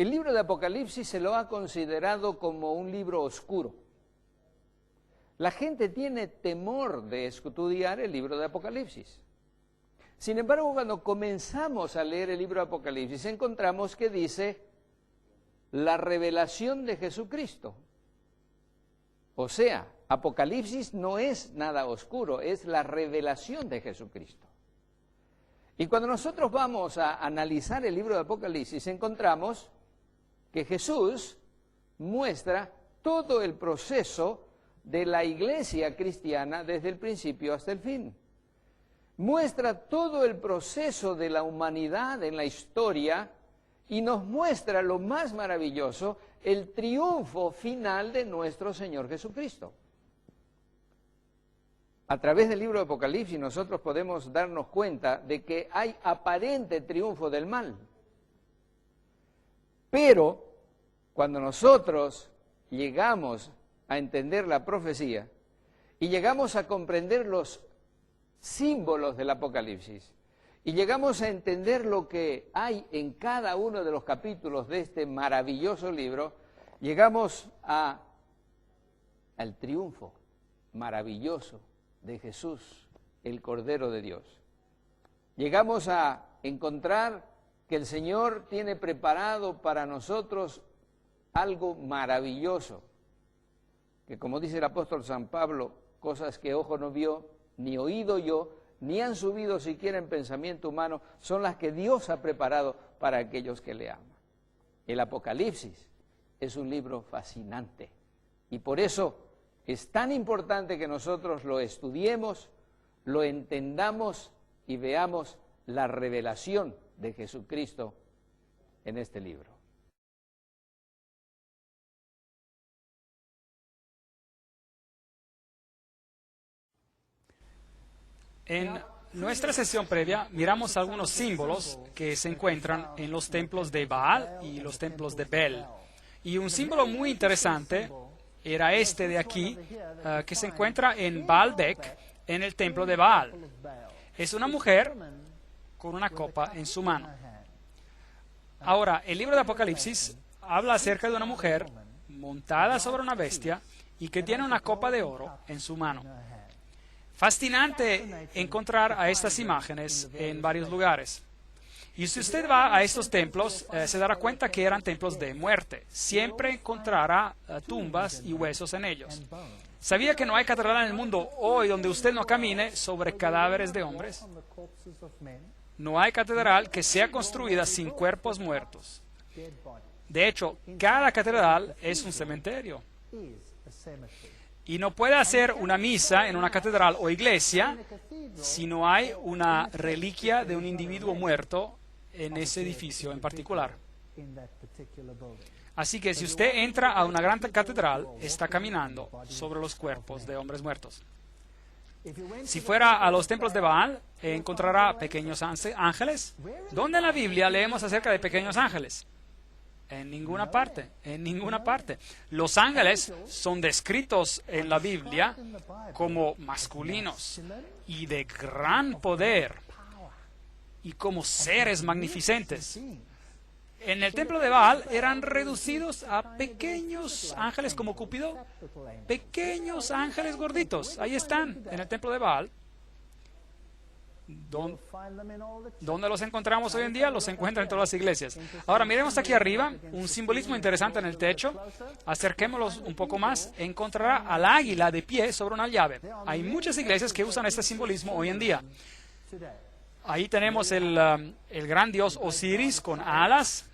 El libro de Apocalipsis se lo ha considerado como un libro oscuro. La gente tiene temor de estudiar el libro de Apocalipsis. Sin embargo, cuando comenzamos a leer el libro de Apocalipsis, encontramos que dice la revelación de Jesucristo. O sea, Apocalipsis no es nada oscuro, es la revelación de Jesucristo. Y cuando nosotros vamos a analizar el libro de Apocalipsis, encontramos que Jesús muestra todo el proceso de la iglesia cristiana desde el principio hasta el fin. Muestra todo el proceso de la humanidad en la historia y nos muestra lo más maravilloso, el triunfo final de nuestro Señor Jesucristo. A través del libro de Apocalipsis nosotros podemos darnos cuenta de que hay aparente triunfo del mal. Pero cuando nosotros llegamos a entender la profecía y llegamos a comprender los símbolos del Apocalipsis y llegamos a entender lo que hay en cada uno de los capítulos de este maravilloso libro, llegamos al triunfo maravilloso de Jesús, el Cordero de Dios. Llegamos a encontrar que el Señor tiene preparado para nosotros algo maravilloso, que como dice el apóstol San Pablo, cosas que ojo no vio, ni oído yo, ni han subido siquiera en pensamiento humano, son las que Dios ha preparado para aquellos que le aman. El Apocalipsis es un libro fascinante y por eso es tan importante que nosotros lo estudiemos, lo entendamos y veamos la revelación de Jesucristo en este libro. En nuestra sesión previa miramos algunos símbolos que se encuentran en los templos de Baal y los templos de Bel. Y un símbolo muy interesante era este de aquí, que se encuentra en Baalbek, en el templo de Baal. Es una mujer con una copa en su mano. Ahora, el libro de Apocalipsis habla acerca de una mujer montada sobre una bestia y que tiene una copa de oro en su mano. Fascinante encontrar a estas imágenes en varios lugares. Y si usted va a estos templos, se dará cuenta que eran templos de muerte. Siempre encontrará tumbas y huesos en ellos. ¿Sabía que no hay catedral en el mundo hoy donde usted no camine sobre cadáveres de hombres? No hay catedral que sea construida sin cuerpos muertos. De hecho, cada catedral es un cementerio. Y no puede hacer una misa en una catedral o iglesia si no hay una reliquia de un individuo muerto en ese edificio en particular. Así que si usted entra a una gran catedral, está caminando sobre los cuerpos de hombres muertos. Si fuera a los templos de Baal, encontrará pequeños ángeles. ¿Dónde en la Biblia leemos acerca de pequeños ángeles? En ninguna parte, en ninguna parte. Los ángeles son descritos en la Biblia como masculinos y de gran poder y como seres magnificentes. En el templo de Baal eran reducidos a pequeños ángeles como Cúpido, pequeños ángeles gorditos. Ahí están, en el templo de Baal. ¿Dónde los encontramos hoy en día? Los encuentran en todas las iglesias. Ahora miremos aquí arriba, un simbolismo interesante en el techo. Acerquémoslos un poco más. Encontrará al águila de pie sobre una llave. Hay muchas iglesias que usan este simbolismo hoy en día. Ahí tenemos el gran dios Osiris con alas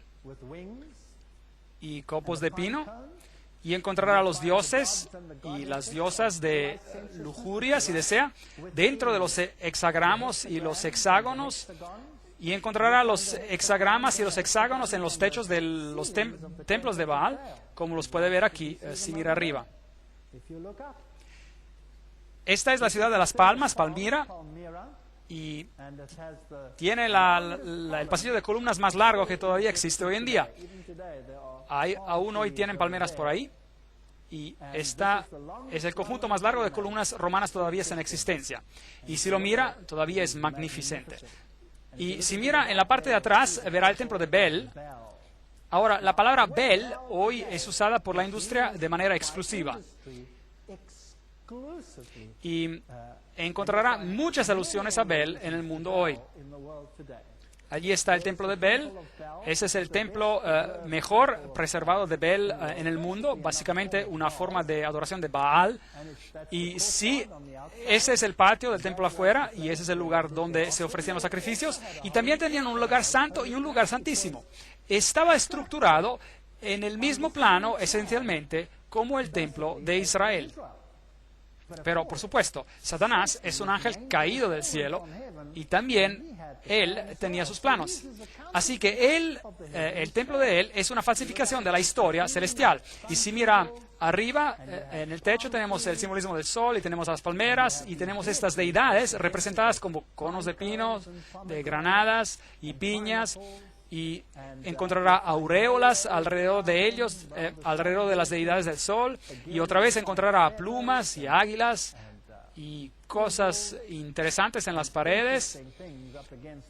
y copos de pino, y encontrará a los dioses y las diosas de lujuria, si desea, dentro de los hexagramos y los hexágonos, y encontrará los hexagramas y los hexágonos en los techos de los templos de Baal, como los puede ver aquí si mira arriba. Esta es la ciudad de las Palmas, Palmira, y tiene el pasillo de columnas más largo que todavía existe hoy en día. Aún hoy tienen palmeras por ahí, y esta es el conjunto más largo de columnas romanas todavía en existencia. Y si lo mira, todavía es magnificente. Y si mira en la parte de atrás, verá el templo de Bel. Ahora, la palabra Bel hoy es usada por la industria de manera exclusiva. Y encontrará muchas alusiones a Bel en el mundo hoy. Allí está el templo de Bel. Ese es el templo mejor preservado de Bel en el mundo, básicamente una forma de adoración de Baal. Y sí, ese es el patio del templo afuera, y ese es el lugar donde se ofrecían los sacrificios. Y también tenían un lugar santo y un lugar santísimo. Estaba estructurado en el mismo plano, esencialmente, como el templo de Israel. Pero, por supuesto, Satanás es un ángel caído del cielo, y también él tenía sus planos. Así que el templo de él es una falsificación de la historia celestial. Y si mira arriba, en el techo tenemos el simbolismo del sol, y tenemos las palmeras, y tenemos estas deidades representadas como conos de pinos, de granadas y piñas. Y encontrará auréolas alrededor de ellos, alrededor de las deidades del sol, y otra vez encontrará plumas y águilas y cosas interesantes en las paredes,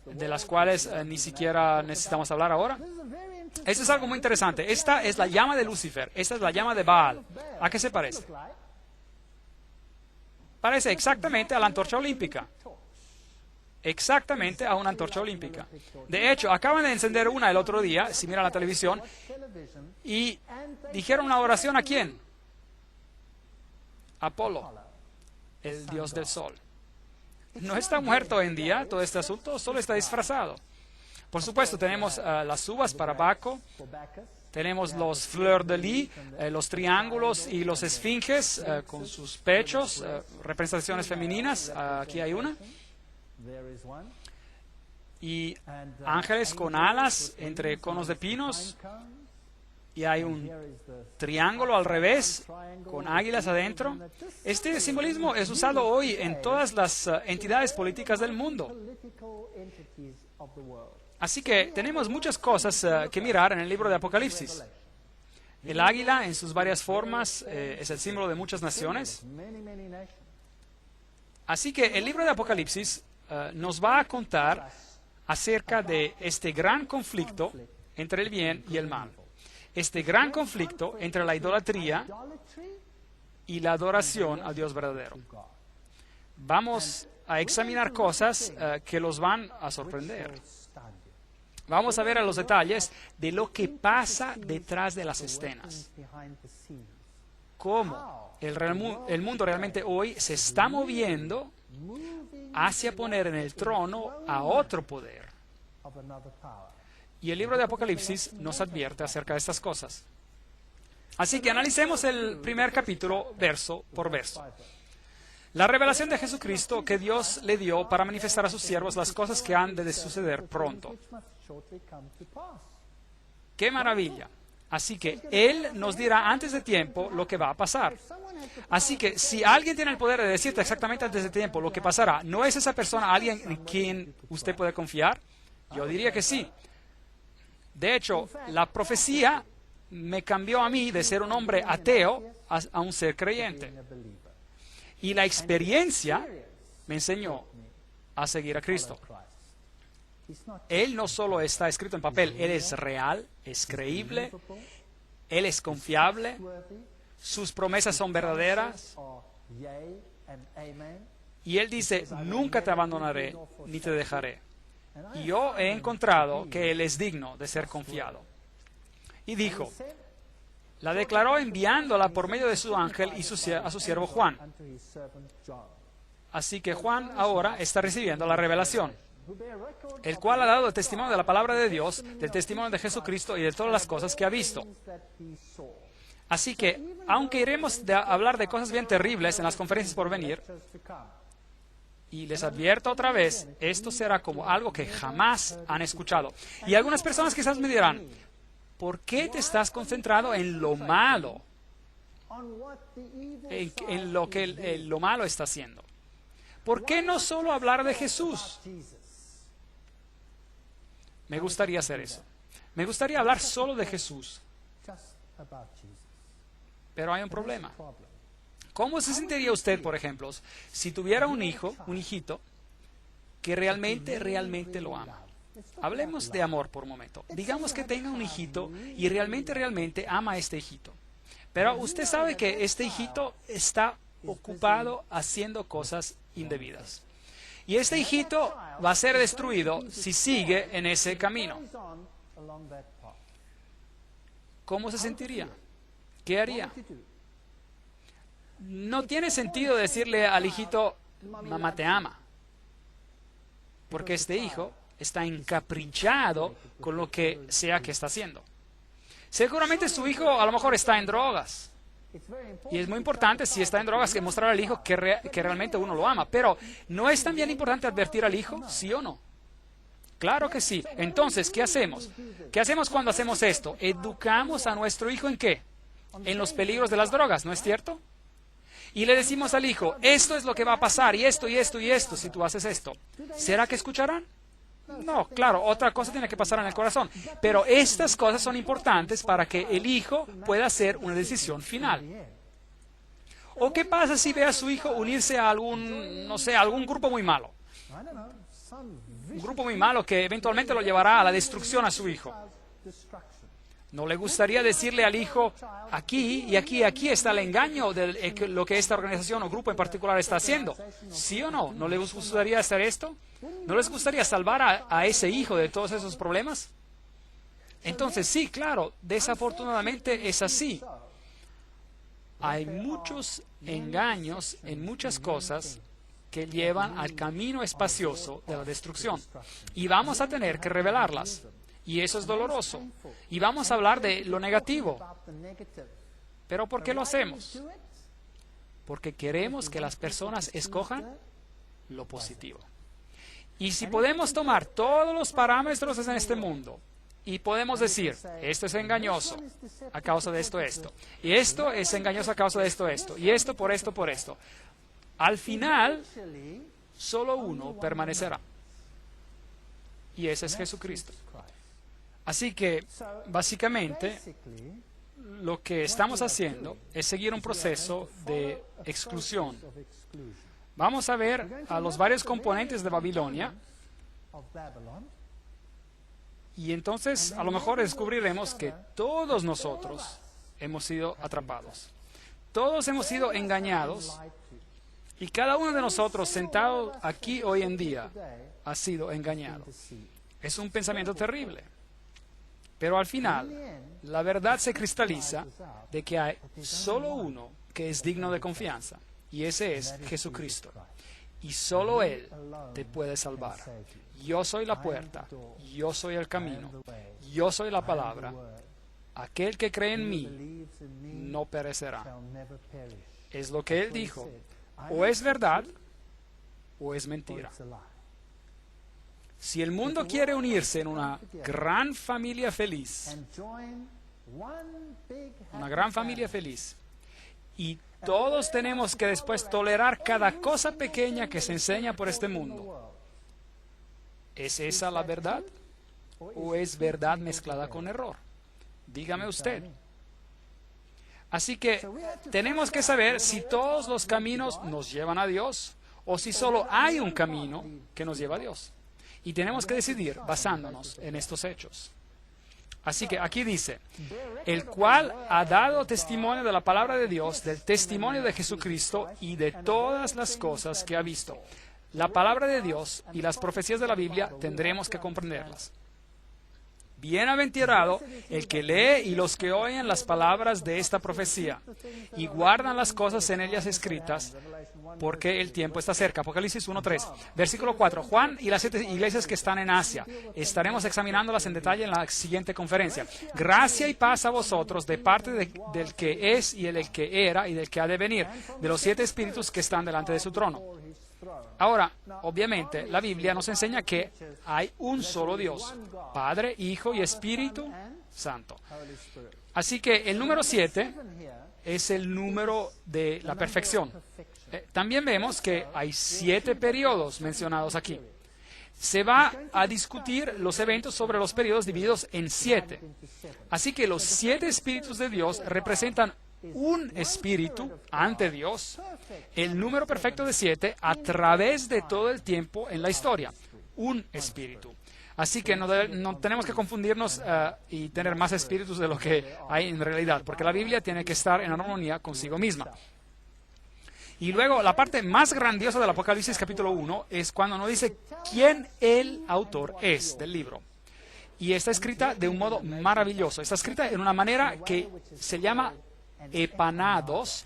de las cuales ni siquiera necesitamos hablar ahora. Esto es algo muy interesante. Esta es la llama de Lucifer, esta es la llama de Baal. ¿A qué se parece? Parece exactamente a la antorcha olímpica. Exactamente a una antorcha olímpica. De hecho, acaban de encender una el otro día, si mira la televisión, y dijeron una oración ¿a quién? Apolo, el dios del sol. No está muerto hoy en día todo este asunto, solo está disfrazado. Por supuesto, tenemos las uvas para Baco, tenemos los fleurs de lis, los triángulos y los esfinges con sus pechos, representaciones femeninas. Aquí hay una. Y ángeles con alas entre conos de pinos, y hay un triángulo al revés con águilas adentro. Este simbolismo es usado hoy en todas las entidades políticas del mundo. Así que tenemos muchas cosas que mirar en el libro de Apocalipsis. El águila en sus varias formas es el símbolo de muchas naciones. Así que el libro de Apocalipsis nos va a contar acerca de este gran conflicto entre el bien y el mal. Este gran conflicto entre la idolatría y la adoración al Dios verdadero. Vamos a examinar cosas que los van a sorprender. Vamos a ver a los detalles de lo que pasa detrás de las escenas. Cómo el mundo realmente hoy se está moviendo hacia poner en el trono a otro poder. Y el libro de Apocalipsis nos advierte acerca de estas cosas. Así que analicemos el primer capítulo verso por verso. La revelación de Jesucristo que Dios le dio para manifestar a sus siervos las cosas que han de suceder pronto. ¡Qué maravilla! Así que Él nos dirá antes de tiempo lo que va a pasar. Así que si alguien tiene el poder de decirte exactamente antes de tiempo lo que pasará, ¿no es esa persona alguien en quien usted puede confiar? Yo diría que sí. De hecho, la profecía me cambió a mí de ser un hombre ateo a un ser creyente. Y la experiencia me enseñó a seguir a Cristo. Él no solo está escrito en papel, Él es real, es creíble, Él es confiable, sus promesas son verdaderas. Y Él dice, nunca te abandonaré ni te dejaré. Y yo he encontrado que Él es digno de ser confiado. Y dijo, la declaró enviándola por medio de su ángel y a su siervo Juan. Así que Juan ahora está recibiendo la revelación, el cual ha dado el testimonio de la palabra de Dios, del testimonio de Jesucristo y de todas las cosas que ha visto. Así que, aunque iremos a hablar de cosas bien terribles en las conferencias por venir, y les advierto otra vez, esto será como algo que jamás han escuchado. Y algunas personas quizás me dirán, ¿por qué te estás concentrado en lo malo? En lo que lo malo está haciendo. ¿Por qué no solo hablar de Jesús? Me gustaría hacer eso. Me gustaría hablar solo de Jesús. Pero hay un problema. ¿Cómo se sentiría usted, por ejemplo, si tuviera un hijito, que realmente lo ama? Hablemos de amor por un momento. Digamos que tenga un hijito y realmente ama a este hijito. Pero usted sabe que este hijito está ocupado haciendo cosas indebidas. Y este hijito va a ser destruido si sigue en ese camino. ¿Cómo se sentiría? ¿Qué haría? No tiene sentido decirle al hijito, mamá te ama. Porque este hijo está encaprichado con lo que sea que está haciendo. Seguramente su hijo a lo mejor está en drogas. Y es muy importante, si está en drogas, que mostrar al hijo que realmente uno lo ama. Pero, ¿no es también importante advertir al hijo? ¿Sí o no? Claro que sí. Entonces, ¿qué hacemos? ¿Qué hacemos cuando hacemos esto? Educamos a nuestro hijo ¿en qué? En los peligros de las drogas, ¿no es cierto? Y le decimos al hijo, esto es lo que va a pasar, y esto, y esto, y esto, si tú haces esto. ¿Será que escucharán? No, claro, otra cosa tiene que pasar en el corazón. Pero estas cosas son importantes para que el hijo pueda hacer una decisión final. ¿O qué pasa si ve a su hijo unirse a algún, no sé, algún grupo muy malo? Un grupo muy malo que eventualmente lo llevará a la destrucción a su hijo. ¿No le gustaría decirle al hijo, aquí y aquí, aquí está el engaño de lo que esta organización o grupo en particular está haciendo? ¿Sí o no? ¿No les gustaría hacer esto? ¿No les gustaría salvar a ese hijo de todos esos problemas? Entonces, sí, claro, desafortunadamente es así. Hay muchos engaños en muchas cosas que llevan al camino espacioso de la destrucción. Y vamos a tener que revelarlas. Y eso es doloroso. Y vamos a hablar de lo negativo. ¿Pero por qué lo hacemos? Porque queremos que las personas escojan lo positivo. Y si podemos tomar todos los parámetros en este mundo y podemos decir, esto es engañoso a causa de esto, y esto es engañoso a causa de esto, y esto, por esto, al final, solo uno permanecerá. Y ese es Jesucristo. Así que, básicamente, lo que estamos haciendo es seguir un proceso de exclusión. Vamos a ver a los varios componentes de Babilonia y entonces a lo mejor descubriremos que todos nosotros hemos sido atrapados. Todos hemos sido engañados y cada uno de nosotros sentado aquí hoy en día ha sido engañado. Es un pensamiento terrible. Pero al final, la verdad se cristaliza de que hay solo uno que es digno de confianza, y ese es Jesucristo. Y solo Él te puede salvar. Yo soy la puerta, yo soy el camino, yo soy la palabra. Aquel que cree en mí no perecerá. Es lo que Él dijo. O es verdad o es mentira. Si el mundo quiere unirse en una gran familia feliz, y todos tenemos que después tolerar cada cosa pequeña que se enseña por este mundo, ¿es esa la verdad? ¿O es verdad mezclada con error? Dígame usted. Así que tenemos que saber si todos los caminos nos llevan a Dios o si solo hay un camino que nos lleva a Dios. Y tenemos que decidir basándonos en estos hechos. Así que aquí dice, el cual ha dado testimonio de la palabra de Dios, del testimonio de Jesucristo y de todas las cosas que ha visto. La palabra de Dios y las profecías de la Biblia tendremos que comprenderlas. Bienaventurado el que lee y los que oyen las palabras de esta profecía y guardan las cosas en ellas escritas, porque el tiempo está cerca. Apocalipsis 1:3. Versículo 4. Juan y las 7 iglesias que están en Asia. Estaremos examinándolas en detalle en la siguiente conferencia. Gracia y paz a vosotros de parte del que es y del que era y del que ha de venir, de los 7 espíritus que están delante de su trono. Ahora, obviamente, la Biblia nos enseña que hay un solo Dios, Padre, Hijo y Espíritu Santo. Así que el número 7 es el número de la perfección. También vemos que hay 7 periodos mencionados aquí. Se va a discutir los eventos sobre los periodos divididos en 7. Así que los 7 espíritus de Dios representan un espíritu ante Dios, el número perfecto de 7 a través de todo el tiempo en la historia, un espíritu. Así que no tenemos que confundirnos y tener más espíritus de lo que hay en realidad, porque la Biblia tiene que estar en armonía consigo misma. Y luego la parte más grandiosa del Apocalipsis capítulo 1 es cuando nos dice quién el autor es del libro. Y está escrita de un modo maravilloso, está escrita en una manera que se llama epanados.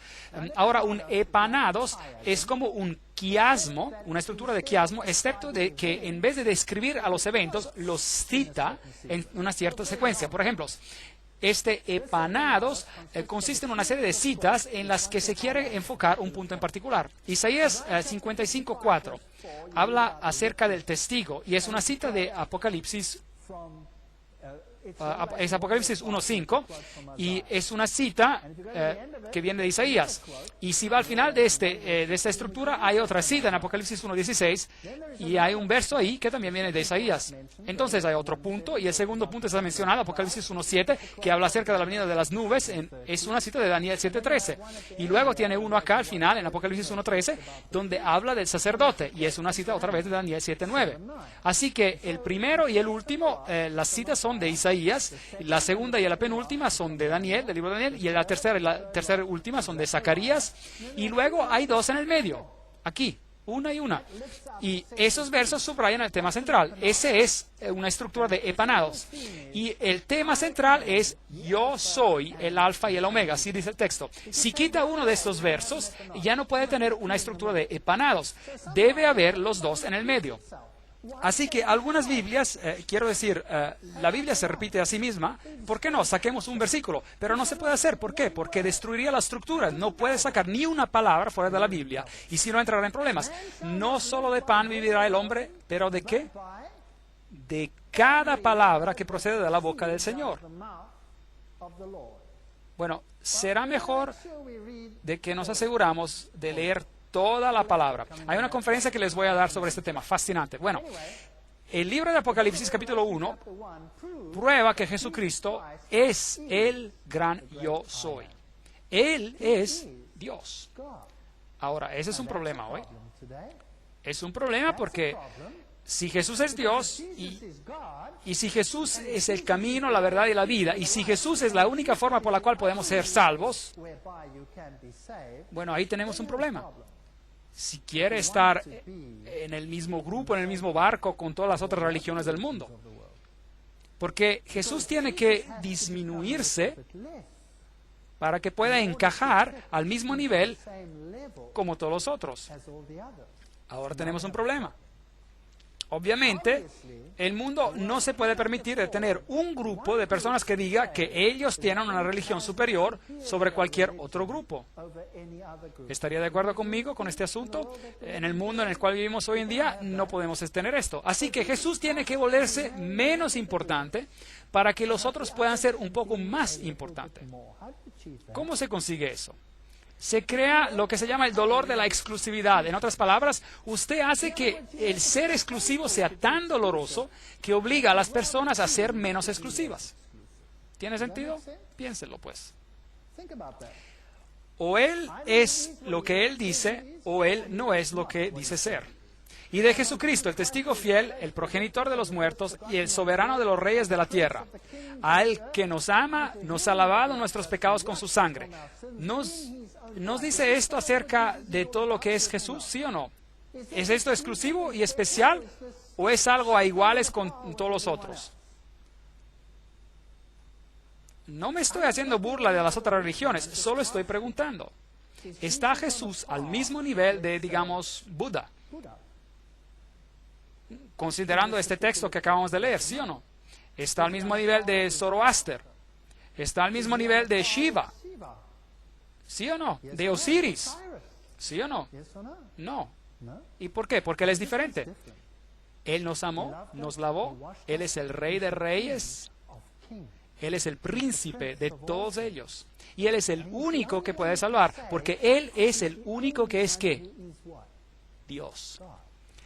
Ahora, un epanados es como un quiasmo, una estructura de quiasmo, excepto de que en vez de describir a los eventos, los cita en una cierta secuencia. Por ejemplo, este epanados consiste en una serie de citas en las que se quiere enfocar un punto en particular. Isaías 55:4 habla acerca del testigo y es una cita de Apocalipsis. Es Apocalipsis 1:5 y es una cita que viene de Isaías. Y si va al final de esta estructura, hay otra cita en Apocalipsis 1:16 y hay un verso ahí que también viene de Isaías. Entonces hay otro punto y el segundo punto está mencionado, Apocalipsis 1:7, que habla acerca de la venida de las nubes. Es una cita de Daniel 7:13. Y luego tiene uno acá al final en Apocalipsis 1:13 donde habla del sacerdote y es una cita otra vez de Daniel 7:9. Así que el primero y el último, las citas son de Isaías. La segunda y la penúltima son de Daniel, del libro de Daniel, y la tercera y última son de Zacarías, y luego hay 2 en el medio, aquí, una y una. Y esos versos subrayan el tema central. Ese es una estructura de epanados. Y el tema central es yo soy el alfa y el omega, así dice el texto. Si quita uno de estos versos, ya no puede tener una estructura de epanados. Debe haber los 2 en el medio. Así que algunas Biblias, la Biblia se repite a sí misma. ¿Por qué no? Saquemos un versículo. Pero no se puede hacer. ¿Por qué? Porque destruiría la estructura. No puede sacar ni una palabra fuera de la Biblia. Y si no, entrará en problemas. No solo de pan vivirá el hombre, pero ¿de qué? De cada palabra que procede de la boca del Señor. Bueno, será mejor de que nos aseguramos de leer toda la palabra. Hay una conferencia que les voy a dar sobre este tema, fascinante. Bueno, el libro de Apocalipsis capítulo 1 prueba que Jesucristo es el gran yo soy. Él es Dios. Ahora, ese es un problema hoy. Es un problema porque si Jesús es Dios y si Jesús es el camino, la verdad y la vida, y si Jesús es la única forma por la cual podemos ser salvos, bueno, ahí tenemos un problema. Si quiere estar en el mismo grupo, en el mismo barco con todas las otras religiones del mundo. Porque Jesús tiene que disminuirse para que pueda encajar al mismo nivel como todos los otros. Ahora tenemos un problema. Obviamente, el mundo no se puede permitir de tener un grupo de personas que diga que ellos tienen una religión superior sobre cualquier otro grupo. ¿Estaría de acuerdo conmigo con este asunto? En el mundo en el cual vivimos hoy en día no podemos tener esto. Así que Jesús tiene que volverse menos importante para que los otros puedan ser un poco más importantes. ¿Cómo se consigue eso? Se crea lo que se llama el dolor de la exclusividad. En otras palabras, usted hace que el ser exclusivo sea tan doloroso que obliga a las personas a ser menos exclusivas. ¿Tiene sentido? Piénselo, pues. O él es lo que él dice, o él no es lo que dice ser. Y de Jesucristo, el testigo fiel, el progenitor de los muertos y el soberano de los reyes de la tierra, al que nos ama, nos ha lavado nuestros pecados con su sangre. ¿Nos dice esto acerca de todo lo que es Jesús, sí o no? ¿Es esto exclusivo y especial o es algo a iguales con todos los otros? No me estoy haciendo burla de las otras religiones, solo estoy preguntando. ¿Está Jesús al mismo nivel de, digamos, Buda? Considerando este texto que acabamos de leer, ¿sí o no? ¿Está al mismo nivel de Zoroaster? ¿Está al mismo nivel de Shiva? ¿Sí o no? ¿De Osiris? ¿Sí o no? No. ¿Y por qué? Porque Él es diferente. Él nos amó, nos lavó. Él es el Rey de Reyes. Él es el príncipe de todos ellos. Y Él es el único que puede salvar, porque Él es el único que es ¿qué? Dios.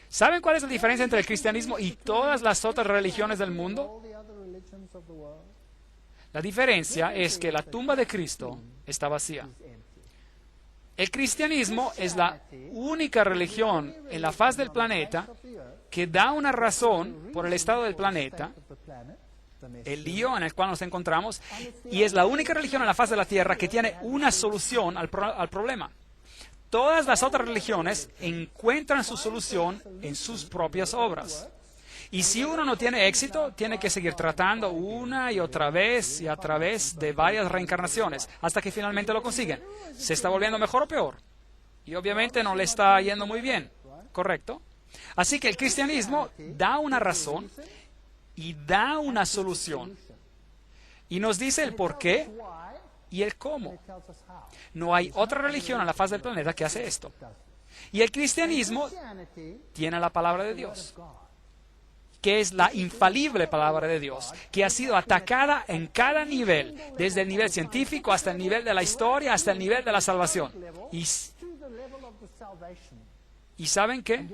¿Saben cuál es la diferencia entre el cristianismo y todas las otras religiones del mundo? La diferencia es que la tumba de Cristo está vacía. El cristianismo es la única religión en la faz del planeta que da una razón por el estado del planeta, el lío en el cual nos encontramos, y es la única religión en la faz de la tierra que tiene una solución al problema. Todas las otras religiones encuentran su solución en sus propias obras. Y si uno no tiene éxito, tiene que seguir tratando una y otra vez y a través de varias reencarnaciones hasta que finalmente lo consiguen. ¿Se está volviendo mejor o peor? Y obviamente no le está yendo muy bien, ¿correcto? Así que el cristianismo da una razón y da una solución. Y nos dice el por qué y el cómo. No hay otra religión en la faz del planeta que hace esto. Y el cristianismo tiene la palabra de Dios, que es la infalible palabra de Dios, que ha sido atacada en cada nivel, desde el nivel científico hasta el nivel de la historia, hasta el nivel de la salvación. ¿Y saben qué?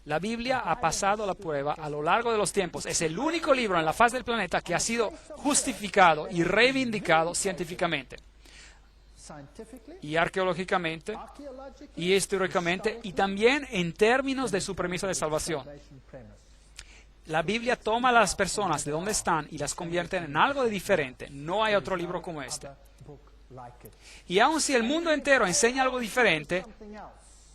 La Biblia ha pasado la prueba a lo largo de los tiempos. Es el único libro en la faz del planeta que ha sido justificado y reivindicado científicamente, y arqueológicamente, y históricamente, y también en términos de su premisa de salvación. La Biblia toma a las personas de donde están y las convierte en algo de diferente. No hay otro libro como este. Y aun si el mundo entero enseña algo diferente,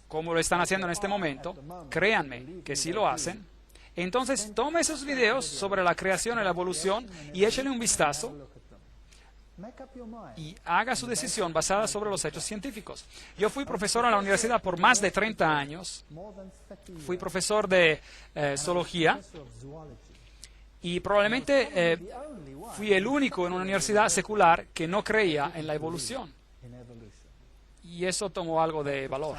como lo están haciendo en este momento, créanme que si lo hacen, entonces tome esos videos sobre la creación y la evolución y échenle un vistazo y haga su decisión basada sobre los hechos científicos. Yo fui profesor en la universidad por más de 30 años. Fui profesor de zoología y probablemente fui el único en una universidad secular que no creía en la evolución. Y eso tomó algo de valor.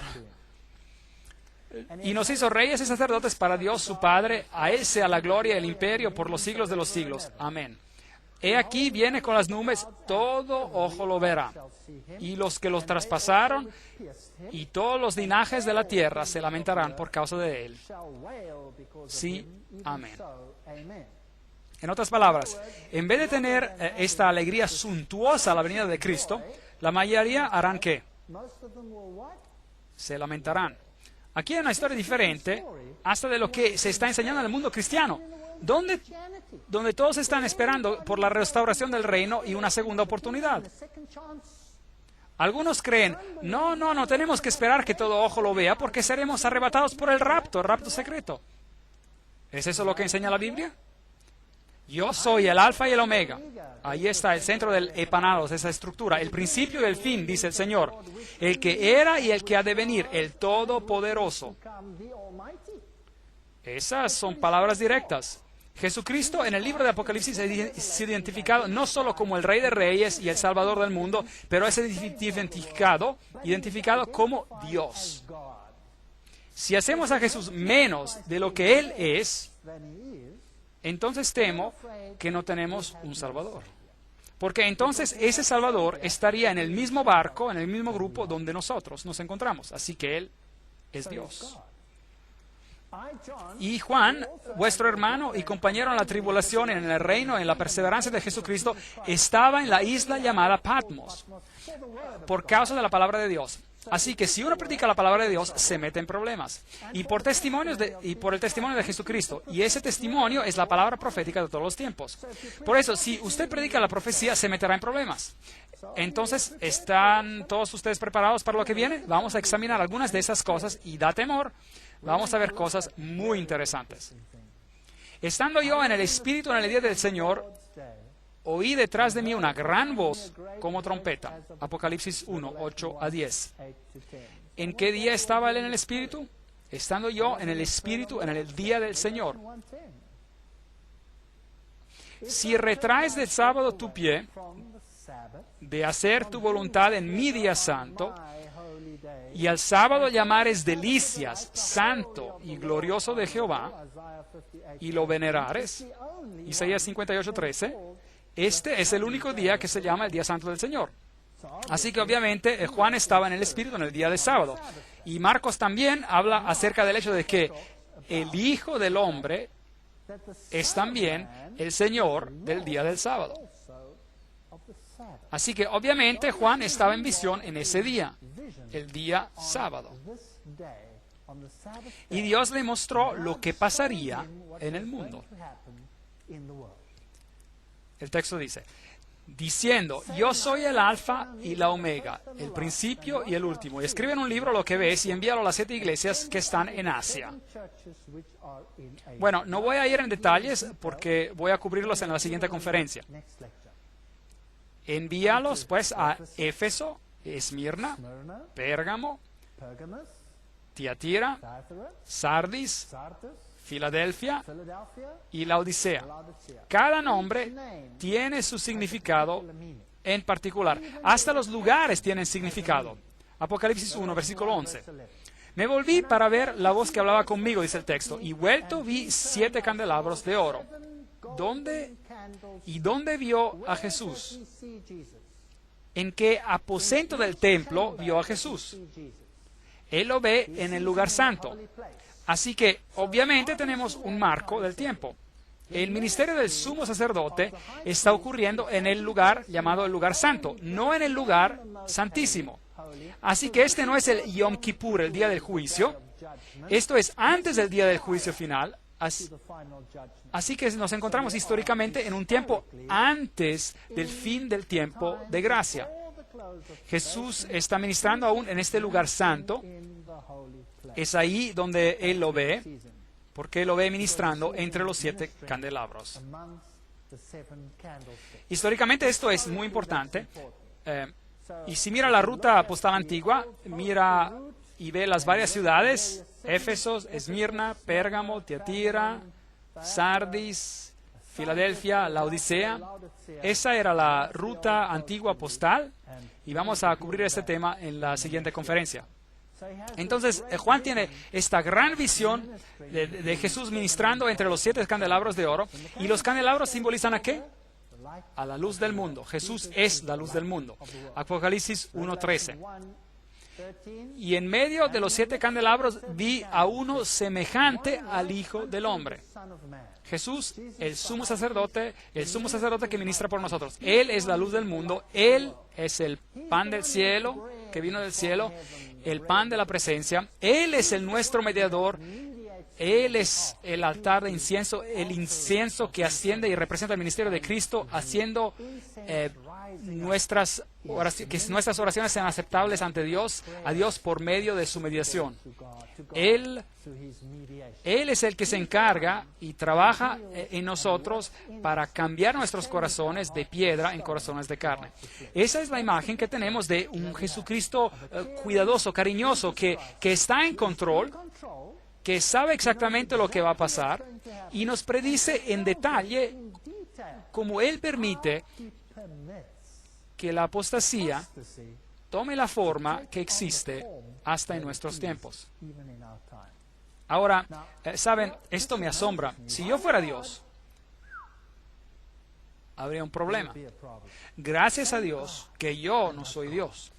Y nos hizo reyes y sacerdotes para Dios su Padre. A Él sea la gloria y el imperio por los siglos de los siglos. Amén. He aquí viene con las nubes, todo ojo lo verá, y los que los traspasaron y todos los linajes de la tierra se lamentarán por causa de Él. Sí, amén. En otras palabras, en vez de tener esta alegría suntuosa a la venida de Cristo, la mayoría harán ¿qué? Se lamentarán. Aquí hay una historia diferente hasta de lo que se está enseñando en el mundo cristiano, donde todos están esperando por la restauración del reino y una segunda oportunidad. Algunos creen, no tenemos que esperar que todo ojo lo vea porque seremos arrebatados por el rapto secreto. ¿Es eso lo que enseña la Biblia? Yo soy el alfa y el omega. Ahí está el centro del epanados, esa estructura, el principio y el fin, dice el Señor. El que era y el que ha de venir, el Todopoderoso. Esas son palabras directas. Jesucristo en el libro de Apocalipsis es identificado no solo como el Rey de Reyes y el Salvador del mundo, pero es identificado como Dios. Si hacemos a Jesús menos de lo que Él es, entonces temo que no tenemos un Salvador. Porque entonces ese Salvador estaría en el mismo barco, en el mismo grupo donde nosotros nos encontramos. Así que Él es Dios. Y Juan, vuestro hermano y compañero en la tribulación, en el reino, en la perseverancia de Jesucristo, estaba en la isla llamada Patmos por causa de la palabra de Dios. Así que si uno predica la palabra de Dios, se mete en problemas. Y por el testimonio de Jesucristo. Y ese testimonio es la palabra profética de todos los tiempos. Por eso, si usted predica la profecía, se meterá en problemas. Entonces, ¿están todos ustedes preparados para lo que viene? Vamos a examinar algunas de esas cosas y da temor. Vamos a ver cosas muy interesantes. Estando yo en el Espíritu en el día del Señor, oí detrás de mí una gran voz como trompeta. Apocalipsis 1, 8 a 10. ¿En qué día estaba él en el Espíritu? Estando yo en el Espíritu en el día del Señor. Si retraes del sábado tu pie de hacer tu voluntad en mi día santo, y al sábado llamares delicias, santo y glorioso de Jehová, y lo venerares, Isaías 58, 13, este es el único día que se llama el día santo del Señor. Así que obviamente Juan estaba en el Espíritu en el día de sábado. Y Marcos también habla acerca del hecho de que el Hijo del Hombre es también el Señor del día del sábado. Así que obviamente Juan estaba en visión en ese día, el día sábado. Y Dios le mostró lo que pasaría en el mundo. El texto dice, diciendo, yo soy el alfa y la omega, el principio y el último. Y escribe en un libro lo que ves y envíalo a las 7 iglesias que están en Asia. Bueno, no voy a ir en detalles porque voy a cubrirlos en la siguiente conferencia. Envíalos pues a Éfeso, Esmirna, Pérgamo, Tiatira, Sardis, Filadelfia y Laodicea. Cada nombre tiene su significado en particular. Hasta los lugares tienen significado. Apocalipsis 1, versículo 11. Me volví para ver la voz que hablaba conmigo, dice el texto, y vuelto vi 7 candelabros de oro. ¿Dónde vio a Jesús? ¿En qué aposento del templo vio a Jesús? Él lo ve en el lugar santo. Así que, obviamente, tenemos un marco del tiempo. El ministerio del sumo sacerdote está ocurriendo en el lugar llamado el lugar santo, no en el lugar santísimo. Así que este no es el Yom Kippur, el día del juicio. Esto es antes del día del juicio final. Así que nos encontramos históricamente en un tiempo antes del fin del tiempo de gracia. Jesús está ministrando aún en este lugar santo. Es ahí donde Él lo ve, porque Él lo ve ministrando entre los 7 candelabros. Históricamente esto es muy importante. Y si mira la ruta postal antigua, mira y ve las varias ciudades, Éfeso, Esmirna, Pérgamo, Tiatira, Sardis, Filadelfia, Laodicea. Esa era la ruta antigua postal y vamos a cubrir este tema en la siguiente conferencia. Entonces, Juan tiene esta gran visión de Jesús ministrando entre los 7 candelabros de oro. ¿Y los candelabros simbolizan a qué? A la luz del mundo. Jesús es la luz del mundo. Apocalipsis 1:13. Y en medio de los 7 candelabros vi a uno semejante al Hijo del Hombre. Jesús, el sumo sacerdote que ministra por nosotros. Él es la luz del mundo. Él es el pan del cielo, que vino del cielo, el pan de la presencia. Él es el nuestro mediador. Él es el altar de incienso, el incienso que asciende y representa el ministerio de Cristo, haciendo que nuestras oraciones sean aceptables ante Dios, a Dios por medio de su mediación. Él es el que se encarga y trabaja en nosotros para cambiar nuestros corazones de piedra en corazones de carne. Esa es la imagen que tenemos de un Jesucristo cuidadoso, cariñoso, que está en control, que sabe exactamente lo que va a pasar y nos predice en detalle cómo Él permite que la apostasía tome la forma que existe hasta en nuestros tiempos. Ahora, ¿saben? Esto me asombra. Si yo fuera Dios, habría un problema. Gracias a Dios que yo no soy Dios.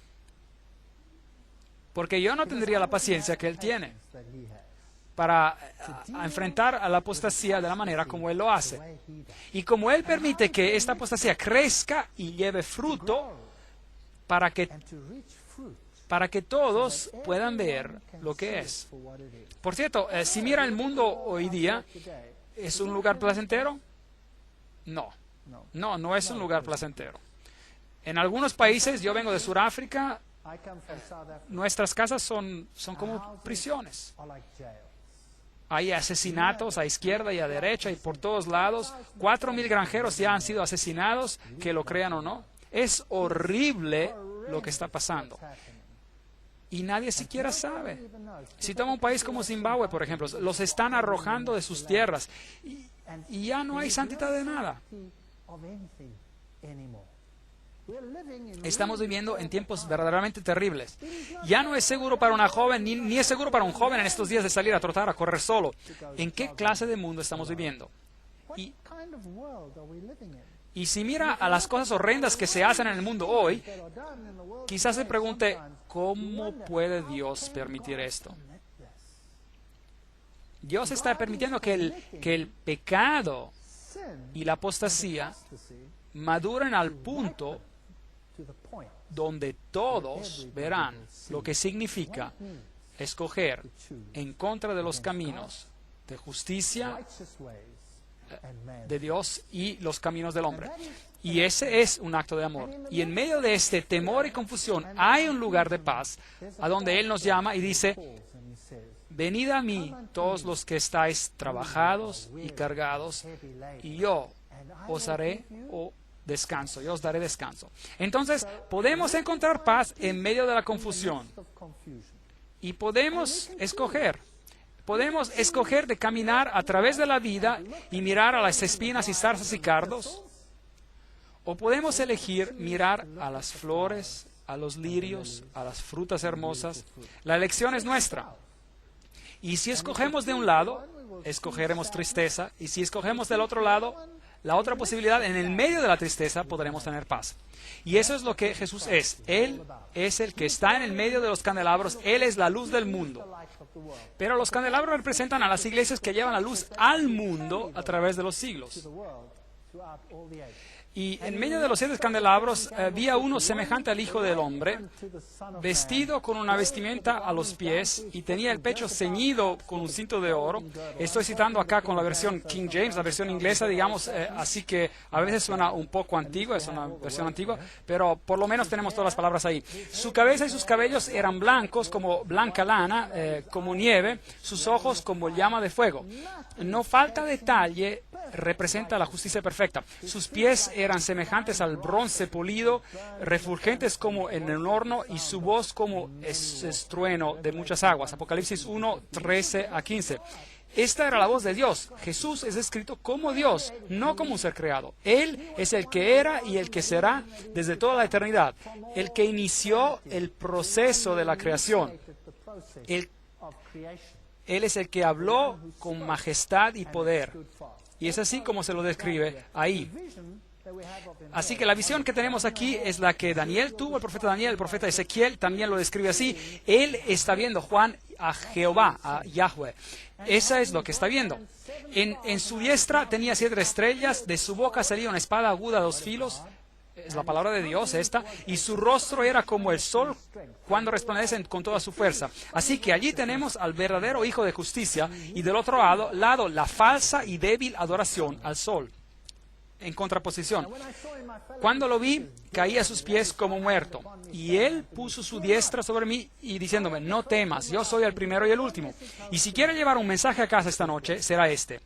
Porque yo no tendría la paciencia que Él tiene para enfrentar a la apostasía de la manera como Él lo hace. Y como Él permite que esta apostasía crezca y lleve fruto para que todos puedan ver lo que es. Por cierto, si mira el mundo hoy día, ¿es un lugar placentero? No. No es un lugar placentero. En algunos países, yo vengo de Sudáfrica, nuestras casas son como prisiones. Hay asesinatos a izquierda y a derecha y por todos lados. 4,000 granjeros ya han sido asesinados, que lo crean o no. Es horrible lo que está pasando. Y nadie siquiera sabe. Si toma un país como Zimbabue, por ejemplo, los están arrojando de sus tierras y ya no hay santidad de nada. Estamos viviendo en tiempos verdaderamente terribles. Ya no es seguro para una joven, ni es seguro para un joven en estos días de salir a trotar, a correr solo. ¿En qué clase de mundo estamos viviendo? Y si mira a las cosas horrendas que se hacen en el mundo hoy, quizás se pregunte, ¿cómo puede Dios permitir esto? Dios está permitiendo que el pecado y la apostasía maduren al punto donde todos verán lo que significa escoger en contra de los caminos de justicia de Dios y los caminos del hombre. Y ese es un acto de amor. Y en medio de este temor y confusión hay un lugar de paz a donde Él nos llama y dice, venid a mí todos los que estáis trabajados y cargados, y yo os haré descanso, yo os daré descanso. Entonces, podemos encontrar paz en medio de la confusión. Y podemos escoger. Podemos escoger de caminar a través de la vida y mirar a las espinas y zarzas y cardos. O podemos elegir mirar a las flores, a los lirios, a las frutas hermosas. La elección es nuestra. Y si escogemos de un lado, escogeremos tristeza. Y si escogemos del otro lado, la otra posibilidad, en el medio de la tristeza podremos tener paz. Y eso es lo que Jesús es. Él es el que está en el medio de los candelabros. Él es la luz del mundo. Pero los candelabros representan a las iglesias que llevan la luz al mundo a través de los siglos. Y en medio de los 7 candelabros había uno semejante al Hijo del Hombre, vestido con una vestimenta a los pies y tenía el pecho ceñido con un cinto de oro. Estoy citando acá con la versión King James, la versión inglesa, digamos, así que a veces suena un poco antigua, es una versión antigua, pero por lo menos tenemos todas las palabras ahí. Su cabeza y sus cabellos eran blancos como blanca lana, como nieve, sus ojos como llama de fuego. No falta detalle, representa la justicia perfecta. Sus pies eran semejantes al bronce polido, refulgentes como en un horno, y su voz como estruendo de muchas aguas. Apocalipsis 1, 13 a 15. Esta era la voz de Dios. Jesús es descrito como Dios, no como un ser creado. Él es el que era y el que será desde toda la eternidad, el que inició el proceso de la creación. Él es el que habló con majestad y poder. Y es así como se lo describe ahí. Así que la visión que tenemos aquí es la que Daniel tuvo, el profeta Daniel, el profeta Ezequiel también lo describe así. Él está viendo, Juan, a Jehová, a Yahweh. Esa es lo que está viendo. En su diestra tenía 7 estrellas, de su boca salía una espada aguda de 2 filos. Es la palabra de Dios esta, y su rostro era como el sol cuando resplandece con toda su fuerza. Así que allí tenemos al verdadero Hijo de Justicia, y del otro lado la falsa y débil adoración al sol. En contraposición, cuando lo vi, caí a sus pies como muerto, y él puso su diestra sobre mí y diciéndome, no temas, yo soy el primero y el último. Y si quiere llevar un mensaje a casa esta noche, será este: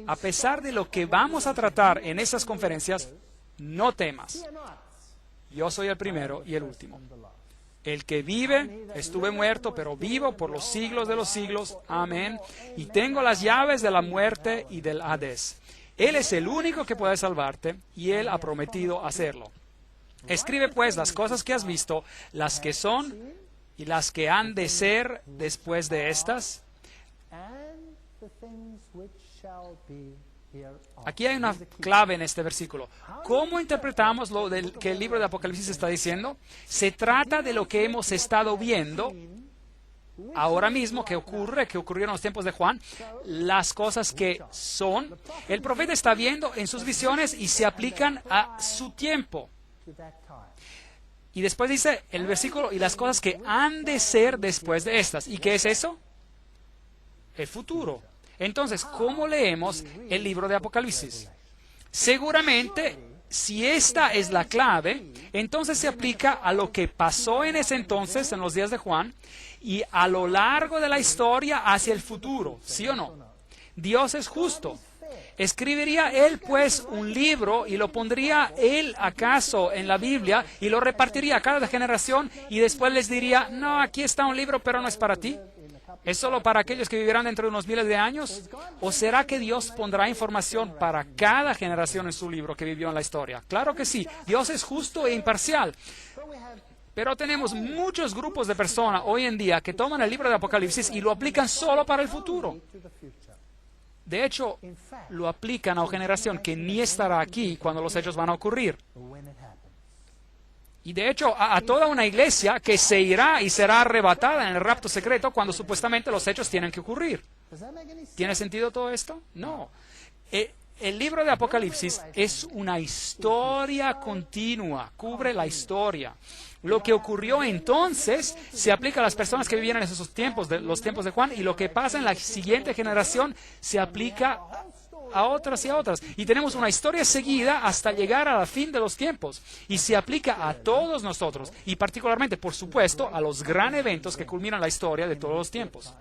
a pesar de lo que vamos a tratar en esas conferencias, no temas, yo soy el primero y el último. El que vive, estuve muerto, pero vivo por los siglos de los siglos. Amén. Y tengo las llaves de la muerte y del Hades. Él es el único que puede salvarte y Él ha prometido hacerlo. Escribe pues las cosas que has visto, las que son y las que han de ser después de estas. Aquí hay una clave en este versículo. ¿Cómo interpretamos lo que el libro de Apocalipsis está diciendo? Se trata de lo que hemos estado viendo ahora mismo, que ocurrieron en los tiempos de Juan, las cosas que son. El profeta está viendo en sus visiones y se aplican a su tiempo. Y después dice el versículo, y las cosas que han de ser después de estas. ¿Y qué es eso? El futuro. Entonces, ¿cómo leemos el libro de Apocalipsis? Seguramente, si esta es la clave, entonces se aplica a lo que pasó en ese entonces, en los días de Juan, y a lo largo de la historia hacia el futuro, ¿sí o no? Dios es justo. ¿Escribiría Él, pues, un libro y lo pondría Él, acaso, en la Biblia y lo repartiría a cada generación y después les diría, no, aquí está un libro, pero no es para ti? ¿Es solo para aquellos que vivirán dentro de unos miles de años? ¿O será que Dios pondrá información para cada generación en su libro que vivió en la historia? Claro que sí. Dios es justo e imparcial. Pero tenemos muchos grupos de personas hoy en día que toman el libro de Apocalipsis y lo aplican solo para el futuro. De hecho, lo aplican a una generación que ni estará aquí cuando los hechos van a ocurrir. Y de hecho, a toda una iglesia que se irá y será arrebatada en el rapto secreto cuando supuestamente los hechos tienen que ocurrir. ¿Tiene sentido todo esto? No. El libro de Apocalipsis es una historia continua, cubre la historia. Lo que ocurrió entonces se aplica a las personas que vivían en esos tiempos, los tiempos de Juan, y lo que pasa en la siguiente generación se aplica a otras y a otras. Y tenemos una historia seguida hasta llegar a la fin de los tiempos. Y se aplica a todos nosotros, y particularmente, por supuesto, a los gran eventos que culminan la historia de todos los tiempos.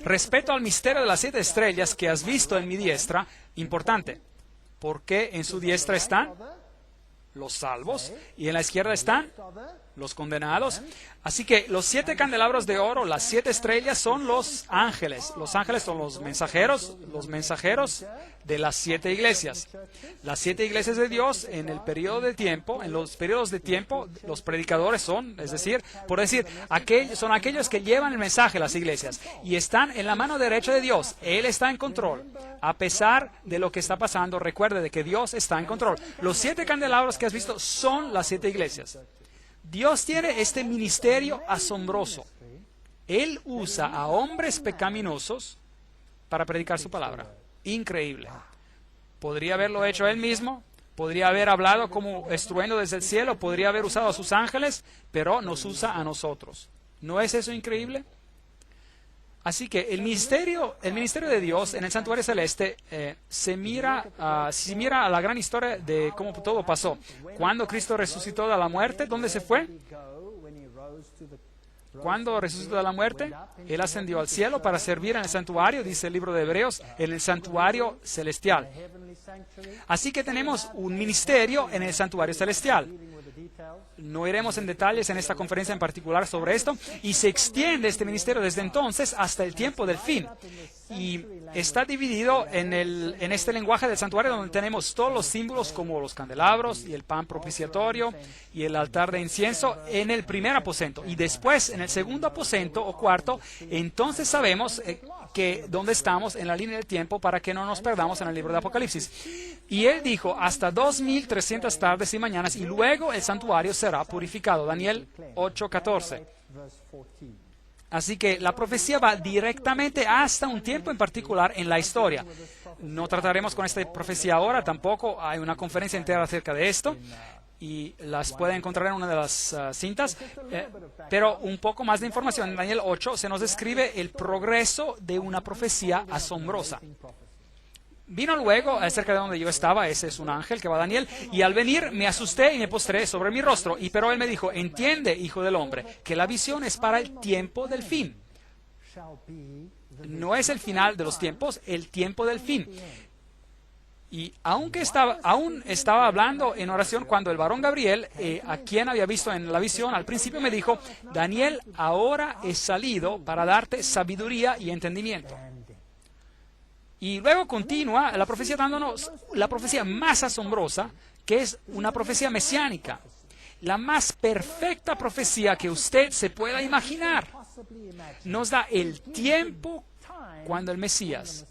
Respecto al misterio de las 7 estrellas que has visto en mi diestra, importante, porque en su diestra están los salvos y en la izquierda están los condenados. Así que los 7 candelabros de oro, las 7 estrellas son los ángeles. Los ángeles son los mensajeros de las 7 iglesias. Las 7 iglesias de Dios en el periodo de tiempo, en los periodos de tiempo, los predicadores son, es decir, por decir, son aquellos que llevan el mensaje a las iglesias y están en la mano derecha de Dios. Él está en control. A pesar de lo que está pasando, recuerde de que Dios está en control. Los 7 candelabros que has visto son las 7 iglesias. Dios tiene este ministerio asombroso. Él usa a hombres pecaminosos para predicar su palabra. Increíble. Podría haberlo hecho Él mismo, podría haber hablado como estruendo desde el cielo, podría haber usado a sus ángeles, pero nos usa a nosotros. ¿No es eso increíble? Así que el ministerio de Dios en el santuario celeste se mira a la gran historia de cómo todo pasó. Cuando Cristo resucitó de la muerte, ¿dónde se fue? Cuando resucitó de la muerte, Él ascendió al cielo para servir en el santuario, dice el libro de Hebreos, en el santuario celestial. Así que tenemos un ministerio en el santuario celestial. No iremos en detalles en esta conferencia en particular sobre esto, y se extiende este ministerio desde entonces hasta el tiempo del fin. Y está dividido en este lenguaje del santuario donde tenemos todos los símbolos como los candelabros y el pan propiciatorio y el altar de incienso en el primer aposento. Y después en el segundo aposento o cuarto, entonces sabemos que dónde estamos en la línea del tiempo para que no nos perdamos en el libro de Apocalipsis. Y Él dijo hasta 2300 tardes y mañanas y luego el santuario será purificado. Daniel 8:14. Así que la profecía va directamente hasta un tiempo en particular en la historia. No trataremos con esta profecía ahora, tampoco hay una conferencia entera acerca de esto y las puede encontrar en una de las cintas, pero un poco más de información. En Daniel 8 se nos describe el progreso de una profecía asombrosa. Vino luego acerca de donde yo estaba, ese es un ángel que va a Daniel, y al venir me asusté y me postré sobre mi rostro, pero él me dijo, entiende, hijo del hombre, que la visión es para el tiempo del fin. No es el final de los tiempos, el tiempo del fin. Y aún estaba hablando en oración cuando el varón Gabriel, a quien había visto en la visión, al principio me dijo: Daniel, ahora he salido para darte sabiduría y entendimiento. Y luego continúa la profecía dándonos la profecía más asombrosa, que es una profecía mesiánica. La más perfecta profecía que usted se pueda imaginar. Nos da el tiempo cuando el Mesías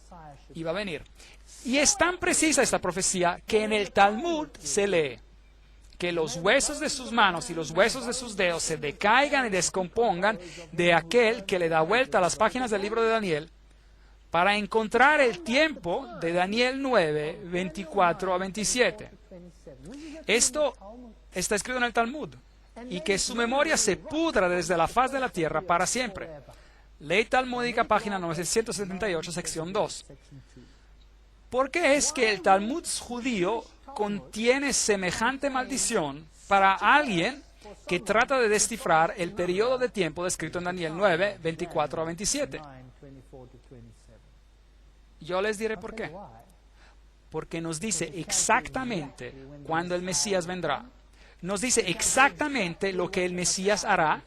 iba a venir. Y es tan precisa esta profecía que en el Talmud se lee que los huesos de sus manos y los huesos de sus dedos se decaigan y descompongan de aquel que le da vuelta a las páginas del libro de Daniel para encontrar el tiempo de Daniel 9, 24 a 27. Esto está escrito en el Talmud, y que su memoria se pudra desde la faz de la tierra para siempre. Ley Talmúdica, página 978, sección 2. ¿Por qué es que el Talmud judío contiene semejante maldición para alguien que trata de descifrar el periodo de tiempo descrito en Daniel 9, 24 a 27? Yo les diré por qué. Porque nos dice exactamente cuándo el Mesías vendrá. Nos dice exactamente lo que el Mesías hará.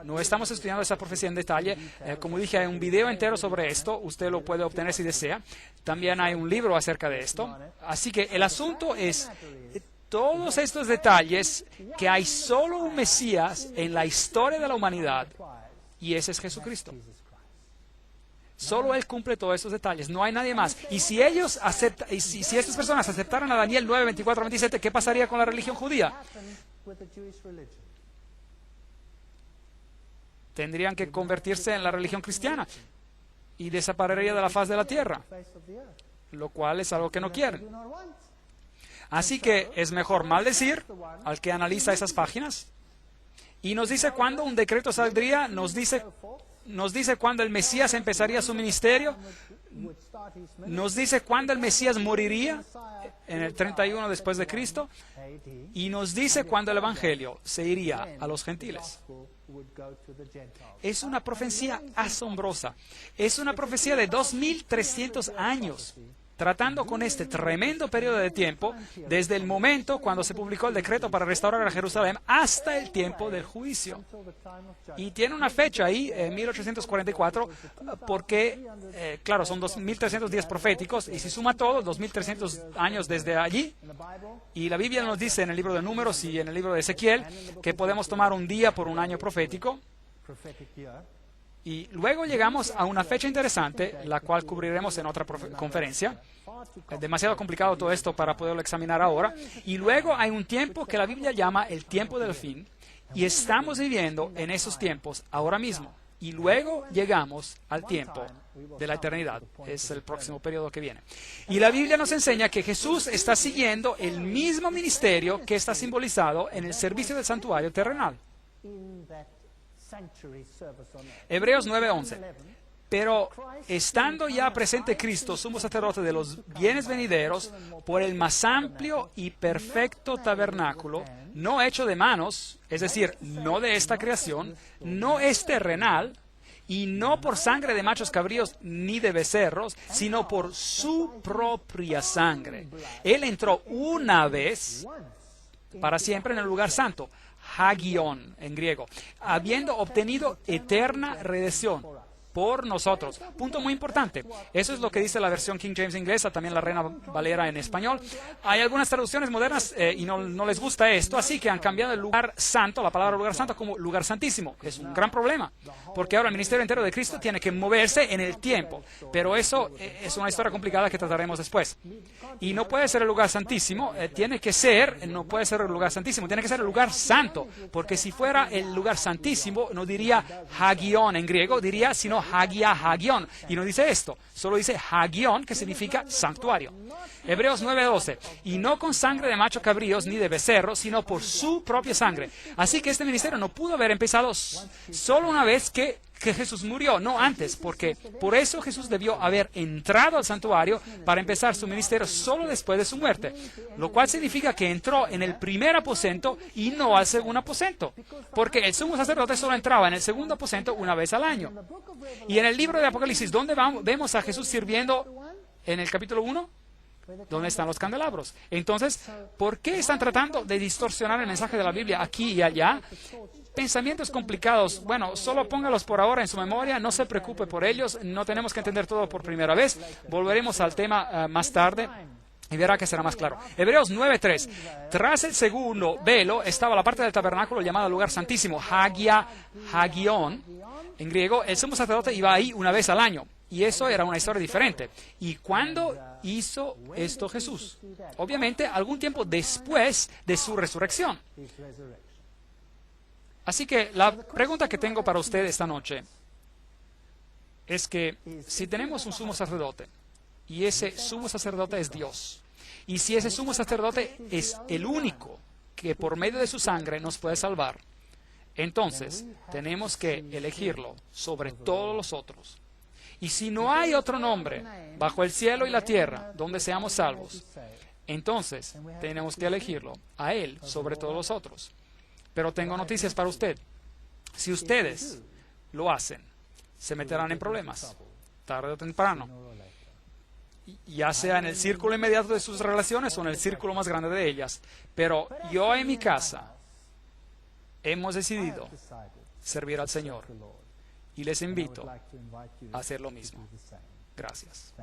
No estamos estudiando esa profecía en detalle. Como dije, hay un video entero sobre esto. Usted lo puede obtener si desea. También hay un libro acerca de esto. Así que el asunto es todos estos detalles, que hay solo un Mesías en la historia de la humanidad, y ese es Jesucristo. Solo Él cumple todos esos detalles, no hay nadie más. Y si ellos si estas personas aceptaran a Daniel 9, 24, 27, ¿qué pasaría con la religión judía? Tendrían que convertirse en la religión cristiana y desaparecería de la faz de la tierra, lo cual es algo que no quieren. Así que es mejor maldecir al que analiza esas páginas, y nos dice cuándo un decreto saldría, nos dice cuándo el Mesías empezaría su ministerio, nos dice cuándo el Mesías moriría en el 31 después de Cristo, y nos dice cuándo el Evangelio se iría a los gentiles. Es una profecía asombrosa. Es una profecía de 2300 años, tratando con este tremendo periodo de tiempo, desde el momento cuando se publicó el decreto para restaurar a Jerusalén hasta el tiempo del juicio. Y tiene una fecha ahí, 1844, porque, claro, son 2300 días proféticos, y si suma todo, 2300 años desde allí. Y la Biblia nos dice en el libro de Números y en el libro de Ezequiel que podemos tomar un día por un año profético. Y luego llegamos a una fecha interesante, la cual cubriremos en otra conferencia. Es demasiado complicado todo esto para poderlo examinar ahora. Y luego hay un tiempo que la Biblia llama el tiempo del fin, y estamos viviendo en esos tiempos ahora mismo. Y luego llegamos al tiempo de la eternidad. Es el próximo periodo que viene. Y la Biblia nos enseña que Jesús está siguiendo el mismo ministerio que está simbolizado en el servicio del santuario terrenal. Hebreos 9:11. Pero estando ya presente Cristo, sumo sacerdote de los bienes venideros, por el más amplio y perfecto tabernáculo, no hecho de manos, es decir, no de esta creación, no es terrenal, y no por sangre de machos cabríos ni de becerros, sino por su propia sangre. Él entró una vez para siempre en el lugar santo, hagion en griego, habiendo obtenido eterna redención por nosotros. Punto muy importante. Eso es lo que dice la versión King James inglesa, también la Reina Valera en español. Hay algunas traducciones modernas y no les gusta esto, así que han cambiado el lugar santo, la palabra lugar santo, como lugar santísimo. Es un gran problema, porque ahora el ministerio entero de Cristo tiene que moverse en el tiempo. Pero eso es una historia complicada que trataremos después. Y no puede ser el lugar santísimo, no puede ser el lugar santísimo, tiene que ser el lugar santo, porque si fuera el lugar santísimo, no diría hagion en griego, diría sino hagia, hagion, y no dice esto, solo dice hagion, que significa santuario. Hebreos 9:12, y no con sangre de macho cabríos ni de becerro, sino por su propia sangre. Así que este ministerio no pudo haber empezado solo una vez que Jesús murió, no antes, porque por eso Jesús debió haber entrado al santuario para empezar su ministerio solo después de su muerte, lo cual significa que entró en el primer aposento y no al segundo aposento, porque el sumo sacerdote solo entraba en el segundo aposento una vez al año. Y en el libro de Apocalipsis, ¿dónde vemos a Jesús sirviendo en el capítulo 1? ¿Dónde están los candelabros? Entonces, ¿por qué están tratando de distorsionar el mensaje de la Biblia aquí y allá? Pensamientos complicados, bueno, solo póngalos por ahora en su memoria, no se preocupe por ellos, no tenemos que entender todo por primera vez. Volveremos al tema más tarde y verá que será más claro. Hebreos 9:3. Tras el segundo velo estaba la parte del tabernáculo llamada lugar santísimo, Hagión. En griego, el sumo sacerdote iba ahí una vez al año. Y eso era una historia diferente. ¿Y cuándo hizo esto Jesús? Obviamente, algún tiempo después de su resurrección. Así que la pregunta que tengo para usted esta noche es que si tenemos un sumo sacerdote y ese sumo sacerdote es Dios, y si ese sumo sacerdote es el único que por medio de su sangre nos puede salvar, entonces tenemos que elegirlo sobre todos los otros. Y si no hay otro nombre bajo el cielo y la tierra donde seamos salvos, entonces tenemos que elegirlo a Él sobre todos los otros. Pero tengo noticias para usted. Si ustedes lo hacen, se meterán en problemas, tarde o temprano. Ya sea en el círculo inmediato de sus relaciones o en el círculo más grande de ellas. Pero yo en mi casa hemos decidido servir al Señor. Y les invito a hacer lo mismo. Gracias.